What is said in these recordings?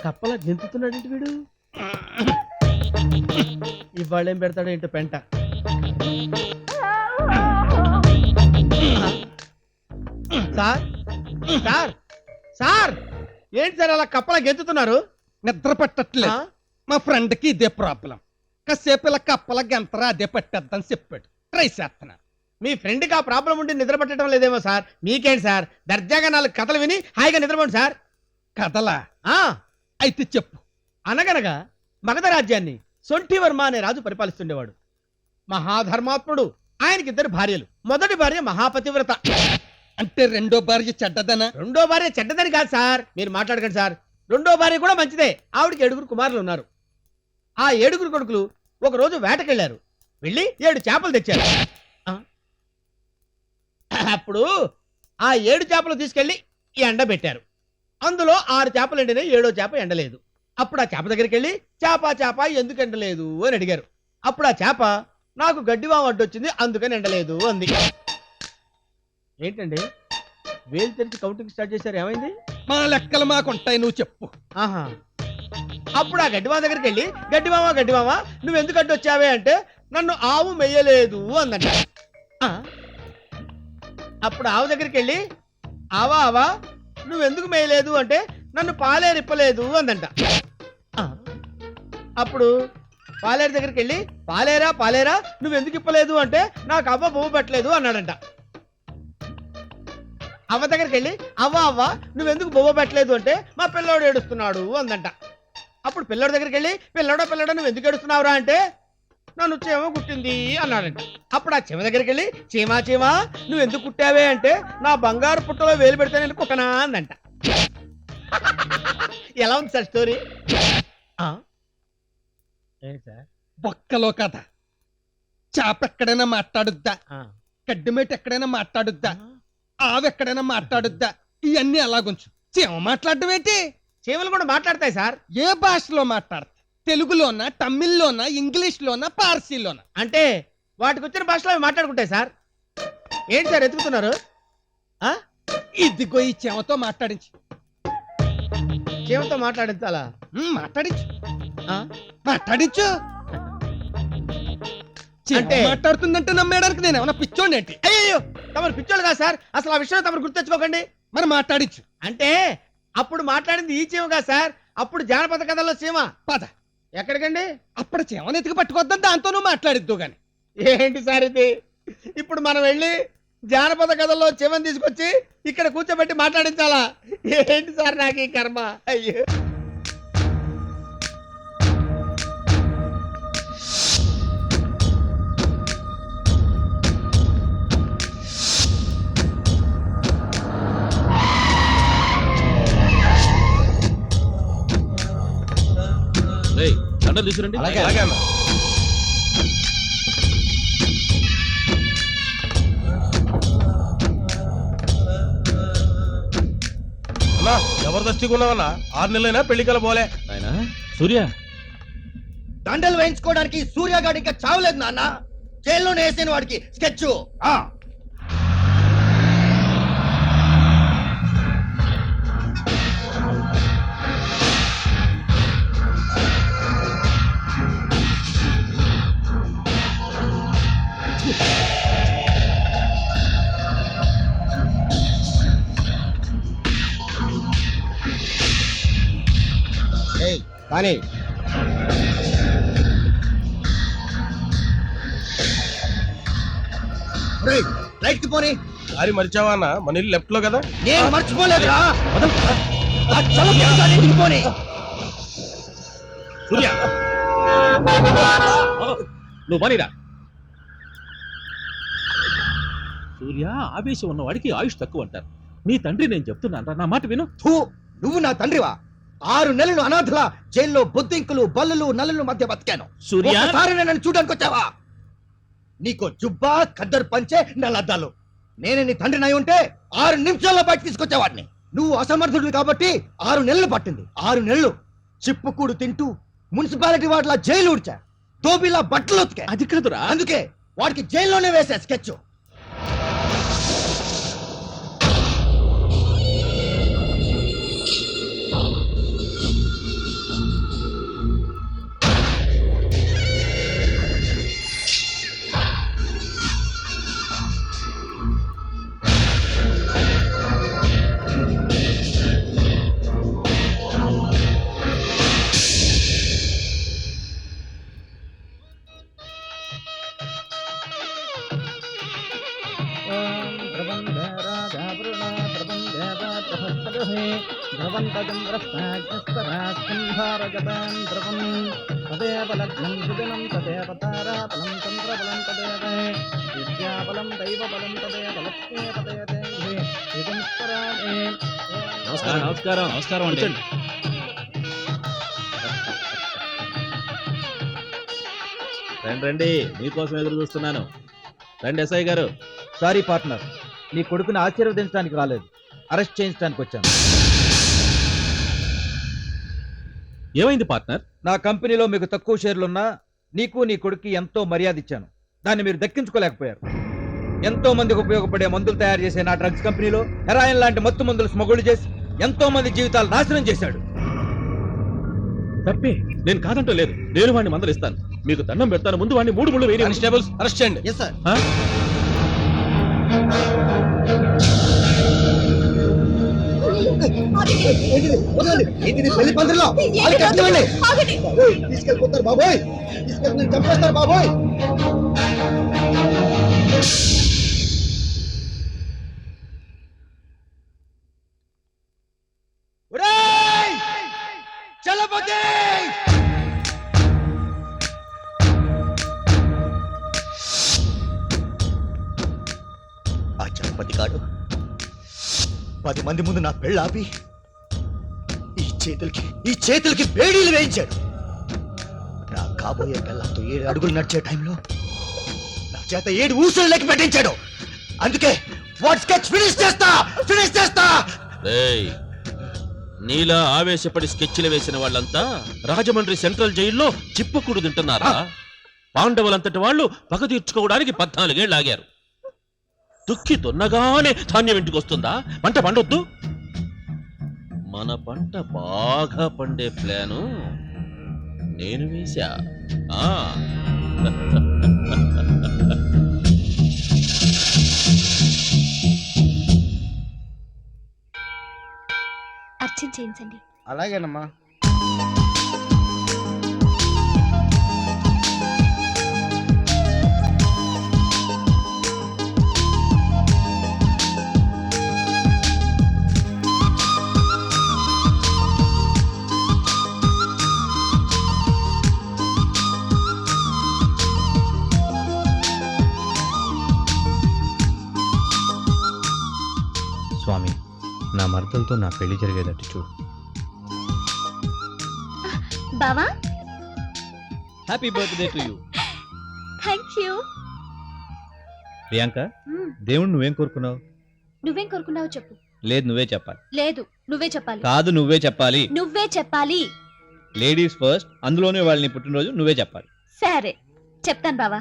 కప్పలా గెంతుతున్నాడేంటి వీడు? ఇవాళ ఏం పెడతాడో ఏంటో పెంట. సార్ సార్ సార్ ఏంటి సార్ అలా కప్పలా గెంతుతున్నారు? నిద్ర పట్టట్లేదు. మా ఫ్రెండ్ కి ఇదే ప్రాబ్లం. కాసేపు ఇలా కప్పల గంతరా అదే పట్టేద్దని చెప్పాడు. ట్రై చేస్తున్నా. మీ ఫ్రెండ్కి ఆ ప్రాబ్లం ఉండి నిద్ర పట్టడం లేదేమో సార్. మీకేంటి సార్, దర్జాగా 4 కథలు విని హాయిగా నిద్రపోండి సార్. కథలా? అయితే చెప్పు. అనగనగా మగధ రాజ్యాన్ని సొంఠివర్మ అనే రాజు పరిపాలిస్తుండేవాడు. మహాధర్మాత్ముడు. ఆయనకి 2 భార్యలు. మొదటి భార్య మహాపతివ్రత. అంటే రెండో భార్య చెడ్డదనా? రెండో భార్య చెడ్డదని కాదు సార్, మీరు మాట్లాడకండి సార్. రెండో భార్య కూడా మంచిదే. ఆవిడికి 7 కుమారులు ఉన్నారు. ఆ 7 కొడుకులు ఒక రోజు వేటకెళ్లారు. వెళ్ళి 7 చేపలు తెచ్చారు. అప్పుడు ఆ 7 చేపలు తీసుకెళ్లి ఎండబెట్టారు. అందులో 6 చేపలు ఎండినాయి, 7వ చేప ఎండలేదు. అప్పుడు ఆ చేప దగ్గరికి వెళ్ళి చేప ఎందుకు ఎండలేదు అని అడిగారు. అప్పుడు ఆ చేప నాకు గడ్డివామ అడ్డొచ్చింది అందుకని ఎండలేదు అంది. ఏంటండి వేలు తెరిచి కౌంటింగ్ స్టార్ట్ చేశారు, ఏమైంది? మా లెక్కలు మాకుంటాయి, నువ్వు చెప్పు. ఆహా. అప్పుడు ఆ గడ్డివామ దగ్గరికి వెళ్ళి గడ్డివామ నువ్వు ఎందుకు అడ్డొచ్చావే అంటే నన్ను ఆవు మెయ్యలేదు అందంట. అప్పుడు ఆవు దగ్గరికి వెళ్ళి ఆవా నువ్వెందుకు మేయలేదు అంటే నన్ను పాలేరు ఇప్పలేదు అందంట. అప్పుడు పాలేరు దగ్గరికి వెళ్ళి పాలేరా నువ్వెందుకు ఇప్పలేదు అంటే నాకు అవ్వ బొమ్మ పెట్టలేదు అన్నాడంట. అవ్వ దగ్గరికి వెళ్ళి అవ్వ నువ్వెందుకు బొమ్మ పెట్టలేదు అంటే మా పిల్లోడు ఏడుస్తున్నాడు అందంట. అప్పుడు పిల్లోడి దగ్గరికి వెళ్ళి పిల్లడా నువ్వు ఎందుకు ఏడుస్తున్నావురా అంటే నన్ను చీమ కుట్టింది అన్నాడంట. అప్పుడు ఆ చీమ దగ్గరికి వెళ్ళి చీమా నువ్వు ఎందుకు కుట్టావే అంటే నా బంగారు పుట్టలో వేలు పెడితే నేను కుట్టనా అందంట. ఎలా ఉంది సార్ స్టోరీ? బొక్కలో కథ. చేప ఎక్కడైనా మాట్లాడుద్దా? గడ్డిమేట ఎక్కడైనా మాట్లాడుద్దా? ఆవు ఎక్కడైనా మాట్లాడుద్దా? ఇవన్నీ అలాగుంచు. చీమ మాట్లాడడం ఏంటి? చీమలు కూడా మాట్లాడతాయి సార్. ఏ భాషలో మాట్లాడతాయి? తెలుగులోనా, తమిళ్లోనా, ఇంగ్లీష్లోనా, పార్సీలోనా? అంటే వాటికి వచ్చిన భాషలో అవి మాట్లాడుకుంటాయి సార్. ఏంటి సార్ ఎత్తుకుతున్నారు? ఇదిగో ఈ చెమతో మాట్లాడించు. చెమతో మాట్లాడించాలా? మాట్లాడించు. అంటే మాట్లాడుతుందంటే నమ్మేయడానికి నేను ఏమన్నా పిచ్చోండి ఏంటి? అయ్యో తమరు పిచ్చోళ్ళు కాదు సార్. అసలు ఆ విషయం తమరు గుర్తెచ్చుకోకండి. మరి మాట్లాడించు. అంటే అప్పుడు మాట్లాడింది ఈ చీమ కాదు సార్, అప్పుడు జానపద కథల్లో చీమ. పద. ఎక్కడికండి? అప్పుడు చీమను ఎత్తుకు పట్టుకొద్దాం, దాంతో నువ్వు మాట్లాడిద్దు గాని. ఏంటి సార్ ఇది? ఇప్పుడు మనం వెళ్ళి జానపద కథల్లో చీమను తీసుకొచ్చి ఇక్కడ కూర్చోబెట్టి మాట్లాడించాలా? ఏంటి సార్ నాకు ఈ కర్మ? అయ్యో. తీసుకురండి. జబర్దస్తిగా ఉన్నావన్నా. 6 నెలలైనా పెళ్లికల పోలే. ఆయన సూర్య దండలు వేయించుకోవడానికి సూర్యగాడి ఇంకా చావలేదు నాన్న. జైల్లోనే వేసిన వాడికి స్కెచ్. కానీ రైట్ కి పోనీ. దారి మర్చావా అన్న? మన ఇల్లు లెఫ్ట్ లో కదా. నేను మర్చిపోలేదురా. పోనీ సూర్య నువ్వు పనిరా. సూర్య ఆవేశం ఉన్నవాడికి ఆయుష్ తక్కువ అంటారు. నీ తండ్రి నేను చెప్తున్నాను, నా మాట విను. నువ్వు నా తండ్రివా? 6 నెలలు అనాథలా జైల్లో బొద్దింకులు, బల్లులు, నల్లుల మధ్య బతికాను. ఒకసారి నన్ను చూడడానికి వచ్చావా? నీకో జుబ్బా, ఖద్దరు పంచే, నల్లద్దాలు. నేనే నీ తండ్రి నై ఉంటే 6 నిమిషాల్లో బయట తీసుకొచ్చేవాడిని. నువ్వు అసమర్థుడు కాబట్టి 6 నెలలు పట్టింది. 6 నెలలు చిప్పుకూడు తింటూ మున్సిపాలిటీ వాటిలా జైలు ఊడ్చా, తోబిలా బట్టలు ఉతికా. అది కాదురా. అందుకే వాడికి జైల్లోనే వేసా స్కెచ్. ధ్రువంతచంద్రస్నాగ్రస్వరాస్కంధారగతాన్ ధ్రువం తదేవ లగ్నం సుదినం తదేవ తారాబలం చంద్రబలం తదేవ విద్యాబలం దైవబలం తదేవ లక్ష్మీ తదేవ ఇదం స్మరామి. నమస్కారం నమస్కారం నమస్కారం అండి. రండి రండి, మీకోసం ఎదురు చూస్తున్నాను. రండి ఎస్ఐ గారు. సారీ పార్ట్నర్, నీ కొడుకుని ఆశీర్వదించడానికి రాలేదు, అరెస్ట్ చేయించడానికి వచ్చాను. ఏమైంది పార్ట్నర్? నా కంపెనీలో మీకు తక్కువ షేర్లున్నా నీకు నీ కొడుక్కి ఎంతో మర్యాద ఇచ్చాను. దాన్ని మీరు దక్కించుకోలేకపోయారు. ఎంతో మందికి ఉపయోగపడే మందులు తయారు చేసే నా డ్రగ్స్ కంపెనీలో హెరాయిన్ లాంటి మత్తు మందులు స్మగుల్ చేసి ఎంతో మంది జీవితాలు నాశనం చేశాడు. తప్పే, నేను కాదంటూ లేదు. నేను వాడిని మందలిస్తాను. మీకు దండం పెడతాను, ముందు వాడిని 3 ముళ్ళు వేయండి. కానిస్టేబుల్స్ అరెస్ట్ చేయండి. Yes sir. ఆ? పెళ్లి పందిరిలో తీసుకెళ్ళిపోతారు బాబోయ్, తీసుకెళ్ళి నేను చంపేస్తారు బాబోయ్. ఒరేయ్! చలపతి! ఆ చలపతి కాడు 10 మంది ముందు నా పెళ్ళి ఆపి ఈ చేతులకి వేడీలు వేయించాడు. నా కాబోయే పెళ్ళంతో 7 అడుగులు నడిచే టైంలో నా చేత 7 ఊసులు లెక్క పెట్టించాడు. అందుకే వాట్ స్కెచ్ ఫినిష్ చేస్తా. ఏయ్, నీలా ఆవేశపడి స్కెచ్లు వేసిన వాళ్ళంతా రాజమండ్రి సెంట్రల్ జైల్లో చిప్పకూడు తింటున్నారా? పాండవులంతటి వాళ్ళు పగ తీర్చుకోవడానికి 14 ఏళ్ళు ఆగారు. దుక్కి దున్నగానే ధాన్యం ఇంటికి వస్తుందా? పంట పండొద్దు? మన పంట బాగా పండే ప్లాను నేను వేశా. ఆ అర్చన చేయించండి. అలాగేనమ్మా. స్వామి, నా మరదలతో నా పెళ్లి జరిగేటట్టు చూడు. బావా, happy birthday to you. Thank you. Priyanka, దేవుడు నువ్వేం కోరుకున్నావు? నువ్వేం కోరుకున్నావు చెప్పు. లేదు, నువ్వే చెప్పాలి. లేదు, నువ్వే చెప్పాలి. కాదు, నువ్వే చెప్పాలి. నువ్వే చెప్పాలి. లేడీస్ ఫస్ట్, అందులోనే వాళ్ళని పుట్టినరోజు నువ్వే చెప్పాలి. సరే చెప్తాను బావా.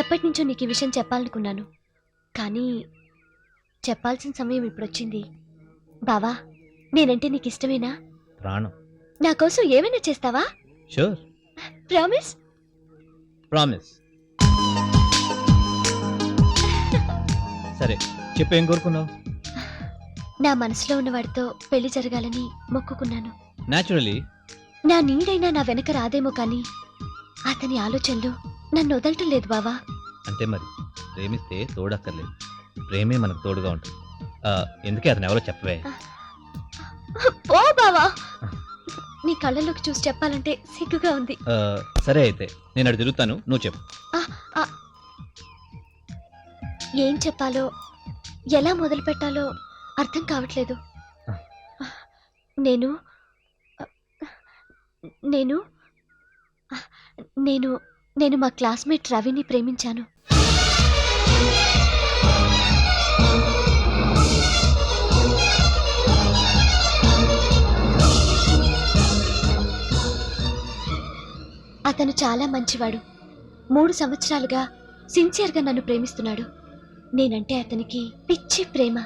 ఎప్పటి నుంచో నీకు ఈ విషయం చెప్పాలనుకున్నాను, కానీ చెప్పాల్సిన సమయం ఇప్పుడొచ్చింది. బావా, నేనంటే నీకు ఇష్టమేనా? ప్రాణం. నా కోసం ఏమైనా చేస్తావా? షూర్. ప్రామిస్? ప్రామిస్. సరే చెప్పు, ఏం కోరుకున్నావు? నా మనసులో ఉన్నవాడితో పెళ్లి జరగాలని మొక్కుకున్నాను. న్యాచురలీ. నా నీడైనా నా వెనక రాదేమో కానీ అతని ఆలోచనలు నన్ను వదలటం లేదు బావా. అంటే మరి ప్రేమిస్తే తోడక్కర్లేదు, ప్రేమే మనకు తోడుగా ఉంటుంది. ఎందుకే అతను ఎవరో చెప్పవే. ఓ బావా, నీ కళ్ళలోకి చూసి చెప్పాలంటే సిగ్గుగా ఉంది. సరే అయితే నేను అటు తిరుగుతాను, నువ్వు చెప్పు. ఏం చెప్పాలో ఎలా మొదలు పెట్టాలో అర్థం కావట్లేదు. నేను నేను నేను నేను మా క్లాస్మేట్ రవిని ప్రేమించాను. అతను చాలా మంచివాడు. 3 సంవత్సరాలుగా సిన్సియర్గా నన్ను ప్రేమిస్తున్నాడు. నేనంటే అతనికి పిచ్చి ప్రేమ.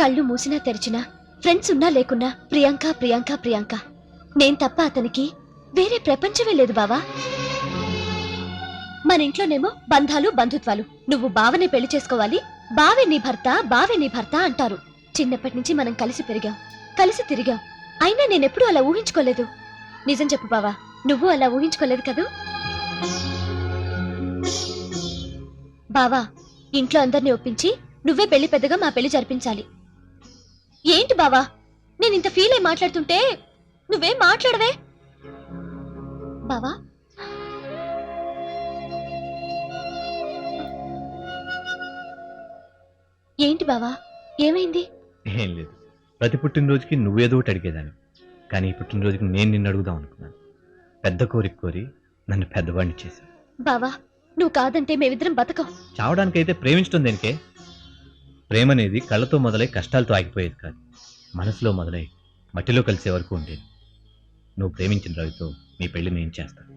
కళ్ళు మూసినా తెరిచినా, ఫ్రెండ్స్ ఉన్నా లేకున్నా ప్రియాంక ప్రియాంక ప్రియాంక. నేను తప్ప అతనికి వేరే ప్రపంచమే లేదు బావా. మన ఇంట్లోనేమో బంధాలు బంధుత్వాలు. నువ్వు బావనే పెళ్లి చేసుకోవాలి, బావే నీ భర్త, బావే నీ భర్త అంటారు. చిన్నప్పటి నుంచి మనం కలిసి పెరిగాం, కలిసి తిరిగాం. అయినా నేనెప్పుడూ అలా ఊహించుకోలేదు. నిజం చెప్పు బావా, నువ్వు అలా ఊహించుకోలేదు కదూ? బావా, ఇంట్లో అందరినీ ఒప్పించి నువ్వే పెళ్లి పెద్దగా మా పెళ్లి జరిపించాలి. ఏంటి బావా, నేను ఇంత ఫీల్ అయి మాట్లాడుతుంటే నువ్వేం మాట్లాడవే బావా. ఏంటి బావా, ఏమైంది? ఏం లేదు, ప్రతి పుట్టినరోజుకి నువ్వేదో ఒకటి అడిగేదాన్ని, కానీ ఈ పుట్టినరోజుకి నేను నిన్ను అడుగుదాం అనుకున్నాను. పెద్ద కోరిక కోరి నన్ను పెద్దవాడిని చేశావు. బావా, నువ్వు కాదంటే మేమిద్దరం బతకం. చావడానికైతే ప్రేమించడం దేనికే? ప్రేమ అనేది కళ్ళతో మొదలై కష్టాలతో ఆగిపోయేది కాదు, మనసులో మొదలై మట్టిలో కలిసే వరకు ఉండేది. నువ్వు ప్రేమించిన రవితో నీ పెళ్లి నేను చేస్తాను.